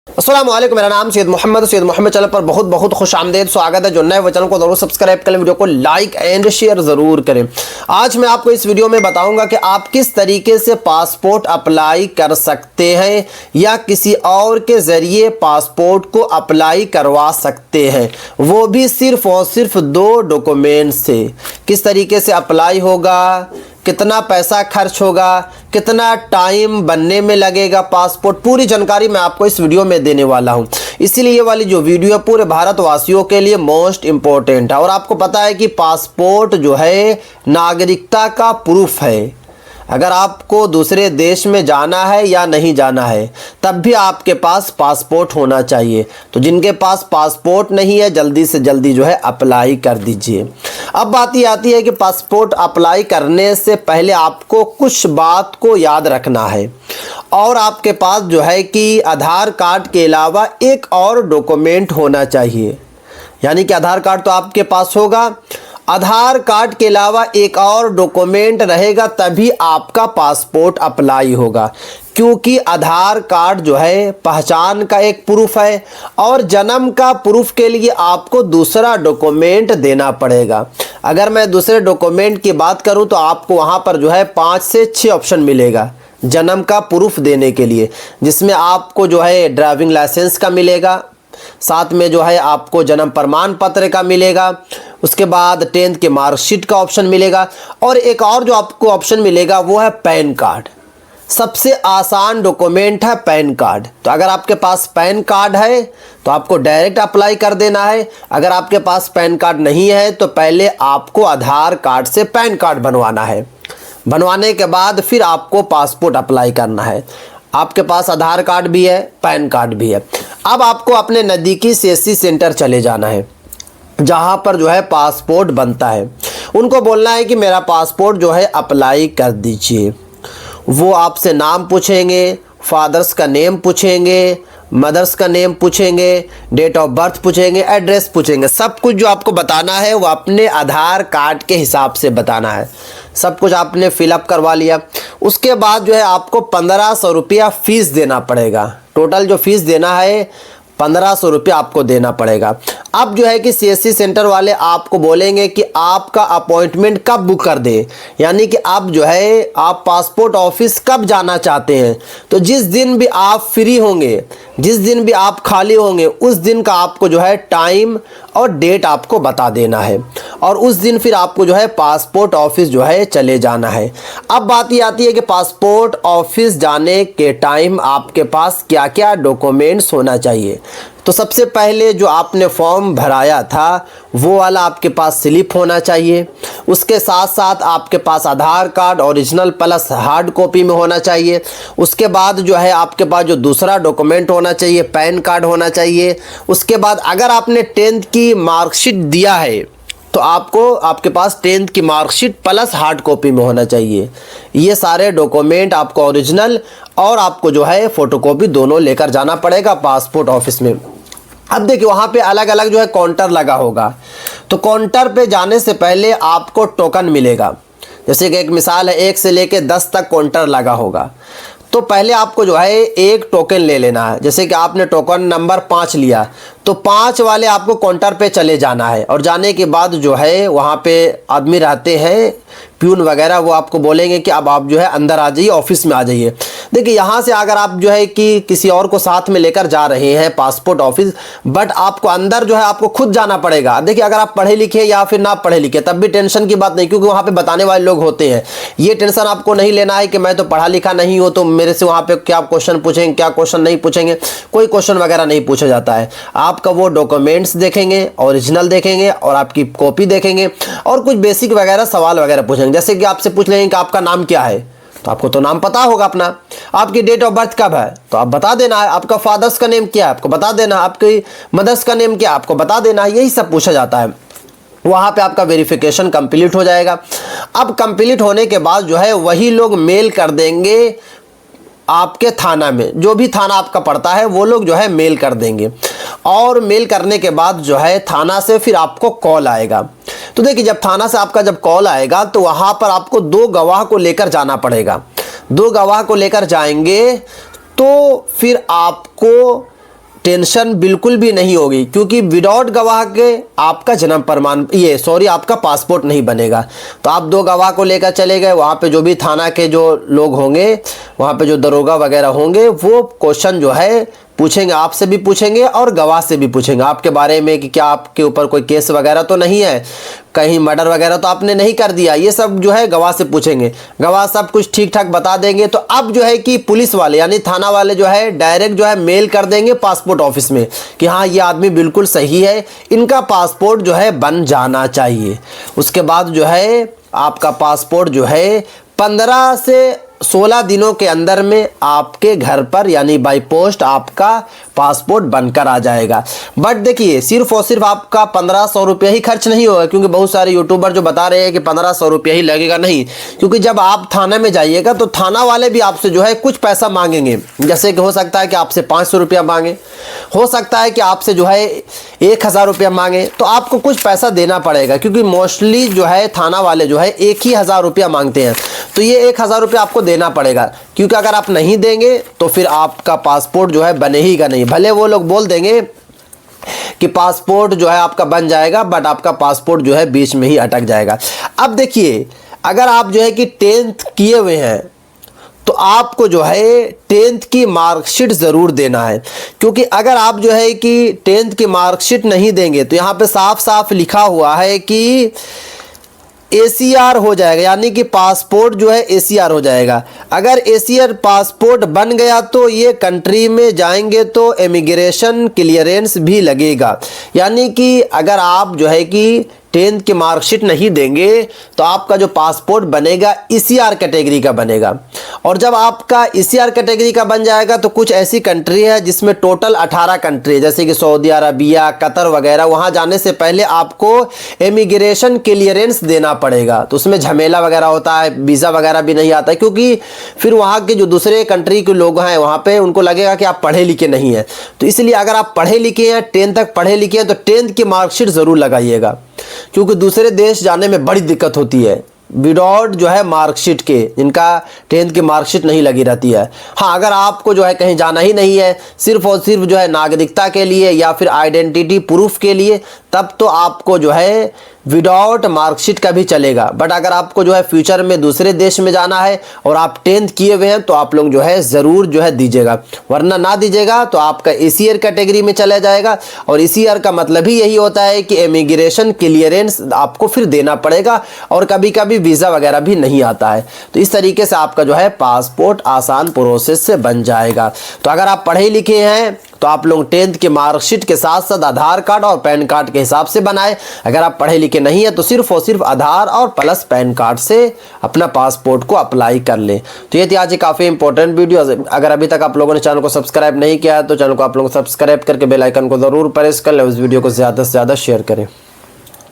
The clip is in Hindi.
अस्सलाम वालेकुम, मेरा नाम सैयद मोहम्मद चैनल पर बहुत बहुत खुश आमदेद स्वागत है। जो नए वो चैनल को जरूर सब्सक्राइब करें, वीडियो को लाइक एंड शेयर ज़रूर करें। आज मैं आपको इस वीडियो में बताऊंगा कि आप किस तरीके से पासपोर्ट अप्लाई कर सकते हैं या किसी और के ज़रिए पासपोर्ट को अप्लाई करवा सकते हैं, वो भी सिर्फ और सिर्फ 2 डॉक्यूमेंट से। किस तरीके से अप्लाई होगा, कितना पैसा खर्च होगा, कितना टाइम बनने में लगेगा पासपोर्ट, पूरी जानकारी मैं आपको इस वीडियो में देने वाला हूं। इसीलिए ये वाली जो वीडियो है पूरे भारतवासियों के लिए मोस्ट इम्पोर्टेंट है। और आपको पता है कि पासपोर्ट जो है नागरिकता का प्रूफ है। अगर आपको दूसरे देश में जाना है या नहीं जाना है, तब भी आपके पास पासपोर्ट होना चाहिए। तो जिनके पास पासपोर्ट नहीं है, जल्दी से जल्दी जो है अप्लाई कर दीजिए। अब बात ये आती है कि पासपोर्ट अप्लाई करने से पहले आपको कुछ बात को याद रखना है। और आपके पास जो है कि आधार कार्ड के अलावा एक और डॉक्यूमेंट होना चाहिए। यानी कि आधार कार्ड तो आपके पास होगा, आधार कार्ड के अलावा एक और डॉक्यूमेंट रहेगा, तभी आपका पासपोर्ट अप्लाई होगा। क्योंकि आधार कार्ड जो है पहचान का एक प्रूफ है और जन्म का प्रूफ के लिए आपको दूसरा डॉक्यूमेंट देना पड़ेगा। अगर मैं दूसरे डॉक्यूमेंट की बात करूं तो आपको वहां पर जो है 5 से 6 ऑप्शन मिलेगा जन्म का प्रूफ देने के लिए, जिसमें आपको जो है ड्राइविंग लाइसेंस का मिलेगा, साथ में जो है आपको जन्म प्रमाण पत्र का मिलेगा, उसके बाद 10th के मार्कशीट का ऑप्शन मिलेगा, और एक और जो आपको ऑप्शन मिलेगा वो है पैन कार्ड। सबसे आसान डॉक्यूमेंट है पैन कार्ड। तो अगर आपके पास पैन कार्ड है तो आपको डायरेक्ट अप्लाई कर देना है। अगर आपके पास पैन कार्ड नहीं है तो पहले आपको आधार कार्ड से पैन कार्ड बनवाना है। बनवाने के बाद फिर आपको पासपोर्ट अप्लाई करना है। आपके पास आधार कार्ड भी है, पैन कार्ड भी है। अब आपको अपने नज़दीकी सीएससी सेंटर चले जाना है, जहां पर जो है पासपोर्ट बनता है। उनको बोलना है कि मेरा पासपोर्ट जो है अप्लाई कर दीजिए। वो आपसे नाम पूछेंगे, फादर्स का नेम पूछेंगे, मदर्स का नेम पूछेंगे, डेट ऑफ बर्थ पूछेंगे, एड्रेस पूछेंगे। सब कुछ जो आपको बताना है वो अपने आधार कार्ड के हिसाब से बताना है। सब कुछ आपने फिलअप करवा लिया। उसके बाद जो है आपको 1500 रुपया फ़ीस देना पड़ेगा। टोटल जो फ़ीस देना है 1500 रुपया आपको देना पड़ेगा। अब जो है कि सीएससी सेंटर वाले आपको बोलेंगे कि आपका अपॉइंटमेंट कब बुक कर दे, यानी कि आप जो है आप पासपोर्ट ऑफिस कब जाना चाहते हैं। तो जिस दिन भी आप फ्री होंगे, जिस दिन भी आप खाली होंगे, उस दिन का आपको जो है टाइम और डेट आपको बता देना है, और उस दिन फिर आपको जो है पासपोर्ट ऑफिस जो है चले जाना है। अब बात ये आती है कि पासपोर्ट ऑफिस जाने के टाइम आपके पास क्या क्या डॉक्यूमेंट्स होना चाहिए। तो सबसे पहले जो आपने फॉर्म भराया था वो वाला आपके पास स्लिप होना चाहिए। उसके साथ साथ आपके पास Aadhaar card original plus hard copy में होना चाहिए। उसके बाद जो है आपके पास जो दूसरा डॉक्यूमेंट होना चाहिए, पैन कार्ड होना चाहिए। उसके बाद अगर आपने 10th की मार्कशीट दिया है तो आपको आपके पास 10th की मार्कशीट प्लस हार्ड कॉपी में होना चाहिए। ये सारे डॉक्यूमेंट आपको ओरिजिनल और आपको जो है फ़ोटोकॉपी दोनों लेकर जाना पड़ेगा पासपोर्ट ऑफिस में। अब देखिए वहाँ पे अलग अलग जो है काउंटर लगा होगा, तो काउंटर पे जाने से पहले आपको टोकन मिलेगा। जैसे कि एक मिसाल है, 1 से लेके 10 तक काउंटर लगा होगा, तो पहले आपको जो है एक टोकन ले लेना है। जैसे कि आपने टोकन नंबर 5 लिया तो 5 वाले आपको काउंटर पे चले जाना है, और जाने के बाद जो है वहाँ पे आदमी रहते हैं प्यून वगैरह, वो आपको बोलेंगे कि अब आप जो है अंदर आ जाइए, ऑफिस में आ जाइए। देखिए यहाँ से अगर आप जो है कि किसी और को साथ में लेकर जा रहे हैं पासपोर्ट ऑफिस, बट आपको अंदर जो है आपको खुद जाना पड़ेगा। देखिए अगर आप पढ़े लिखे या फिर ना पढ़े लिखे तब भी टेंशन की बात नहीं, क्योंकि वहाँ पे बताने वाले लोग होते हैं। ये टेंशन आपको नहीं लेना है कि मैं तो पढ़ा लिखा नहीं हूँ तो मेरे से वहाँ पे क्या क्वेश्चन पूछेंगे, क्या क्वेश्चन नहीं पूछेंगे। कोई क्वेश्चन वगैरह नहीं पूछा जाता है। आपका वो डॉक्यूमेंट्स देखेंगे, ओरिजिनल देखेंगे और आपकी कॉपी देखेंगे, और कुछ बेसिक वगैरह सवाल वगैरह पूछेंगे। जैसे कि आपसे पूछ लेंगे कि आपका नाम क्या है, तो आपको तो नाम पता होगा अपना। आपकी डेट ऑफ बर्थ कब है तो आप बता देना है। आपका फादर्स का नेम क्या है आपको बता देना, आपकी मदर्स का नेम क्या है आपको बता देना। यही सब पूछा जाता है। वहाँ पे आपका वेरिफिकेशन कंप्लीट हो जाएगा। अब कंप्लीट होने के बाद जो है वही लोग मेल कर देंगे आपके थाना में, जो भी थाना आपका पड़ता है वो लोग जो है मेल कर देंगे, और मेल करने के बाद जो है थाना से फिर आपको कॉल आएगा। तो देखिए जब थाना से आपका जब कॉल आएगा तो वहाँ पर आपको 2 गवाह को लेकर जाना पड़ेगा। 2 गवाह को लेकर जाएंगे तो फिर आपको टेंशन बिल्कुल भी नहीं होगी, क्योंकि विदाउट गवाह के आपका जन्म प्रमाण आपका पासपोर्ट नहीं बनेगा। तो आप 2 गवाह को लेकर चले गए, वहाँ पे जो भी थाना के जो लोग होंगे, वहाँ पे जो दरोगा वगैरह होंगे, वो क्वेश्चन जो है पूछेंगे, आपसे भी पूछेंगे और गवाह से भी पूछेंगे आपके बारे में कि क्या आपके ऊपर कोई केस वगैरह तो नहीं है, कहीं मर्डर वगैरह तो आपने नहीं कर दिया। ये सब जो है गवाह से पूछेंगे, गवाह सब कुछ ठीक ठाक बता देंगे। तो अब जो है कि पुलिस वाले यानी थाना वाले जो है डायरेक्ट जो है मेल कर देंगे पासपोर्ट ऑफिस में कि हाँ ये आदमी बिल्कुल सही है, इनका पासपोर्ट जो है बन जाना चाहिए। उसके बाद जो है आपका पासपोर्ट जो है 15 से 16 दिनों के अंदर में आपके घर पर यानी बाई पोस्ट आपका पासपोर्ट बनकर आ जाएगा। बट देखिए सिर्फ और सिर्फ आपका 1500 रुपये ही खर्च नहीं होगा, क्योंकि बहुत सारे यूट्यूबर जो बता रहे हैं कि 1500 रुपये ही लगेगा, नहीं। क्योंकि जब आप थाना में जाइएगा तो थाना वाले भी आपसे जो है कुछ पैसा मांगेंगे, जैसे कि हो सकता है कि आपसे 500 रुपया मांगे, हो सकता है कि आपसे जो है 1000 रुपया मांगे। तो आपको कुछ पैसा देना पड़ेगा, क्योंकि मोस्टली जो है थाना वाले जो है 1000 रुपया मांगते हैं। तो ये 1000 रुपया आपको देना पड़ेगा, क्योंकि अगर आप नहीं देंगे तो फिर आपका पासपोर्ट जो है बनेगा नहीं। भले वो लोग बोल देंगे कि पासपोर्ट जो है आपका बन जाएगा, बट आपका पासपोर्ट जो है बीच में ही अटक जाएगा। अब देखिए अगर आप जो है कि 10th किए हुए हैं तो आपको जो है 10th की मार्कशीट ज़रूर देना है, क्योंकि अगर आप जो है कि 10th की मार्कशीट नहीं देंगे तो यहाँ पे साफ साफ लिखा हुआ है कि ACR हो जाएगा, यानी कि पासपोर्ट जो है ACR हो जाएगा। अगर ACR पासपोर्ट बन गया तो ये कंट्री में जाएंगे तो इमिग्रेशन क्लियरेंस भी लगेगा, यानी कि अगर आप जो है कि 10th की मार्कशीट नहीं देंगे तो आपका जो पासपोर्ट बनेगा ECR कैटेगरी का बनेगा। और जब आपका ECR कैटेगरी का बन जाएगा तो कुछ ऐसी कंट्री है जिसमें टोटल 18 कंट्री है, जैसे कि सऊदी अरबिया, कतर वगैरह। वहाँ जाने से पहले आपको इमिग्रेशन क्लियरेंस देना पड़ेगा, तो उसमें झमेला वगैरह होता है, वीज़ा वगैरह भी नहीं आता है, क्योंकि फिर वहाँ के जो दूसरे कंट्री के लोग हैं वहाँ पर उनको लगेगा कि आप पढ़े लिखे नहीं हैं। तो इसलिए अगर आप पढ़े लिखे हैं, 10th तक पढ़े लिखे हैं, तो 10th की मार्कशीट ज़रूर लगाइएगा, क्योंकि दूसरे देश जाने में बड़ी दिक्कत होती है विदाउट जो है मार्कशीट के, जिनका 10th की मार्कशीट नहीं लगी रहती है। हाँ, अगर आपको जो है कहीं जाना ही नहीं है, सिर्फ और सिर्फ जो है नागरिकता के लिए या फिर आइडेंटिटी प्रूफ के लिए, तब तो आपको जो है विदाउट मार्कशीट का भी चलेगा। बट अगर आपको जो है फ्यूचर में दूसरे देश में जाना है और आप 10th किए हुए हैं तो आप लोग जो है ज़रूर जो है दीजिएगा, वरना ना दीजिएगा तो आपका ECR कैटेगरी में चला जाएगा। और ECR का मतलब ही यही होता है कि इमिग्रेशन क्लियरेंस आपको फिर देना पड़ेगा, और कभी कभी वीज़ा वगैरह भी नहीं आता है। तो इस तरीके से आपका जो है पासपोर्ट आसान प्रोसेस से बन जाएगा। तो अगर आप पढ़े लिखे हैं तो आप लोग 10th के मार्कशीट के साथ साथ आधार कार्ड और पैन कार्ड के हिसाब से बनाए। अगर आप पढ़े लिखे नहीं है तो सिर्फ और सिर्फ आधार और प्लस पैन कार्ड से अपना पासपोर्ट को अप्लाई कर लें। तो ये थी आज काफ़ी इंपॉर्टेंट वीडियो। अगर अभी तक आप लोगों ने चैनल को सब्सक्राइब नहीं किया है तो चैनल को आप लोग सब्सक्राइब करके बेल आइकन को ज़रूर प्रेस कर लें। उस वीडियो को ज़्यादा से ज़्यादा शेयर करें।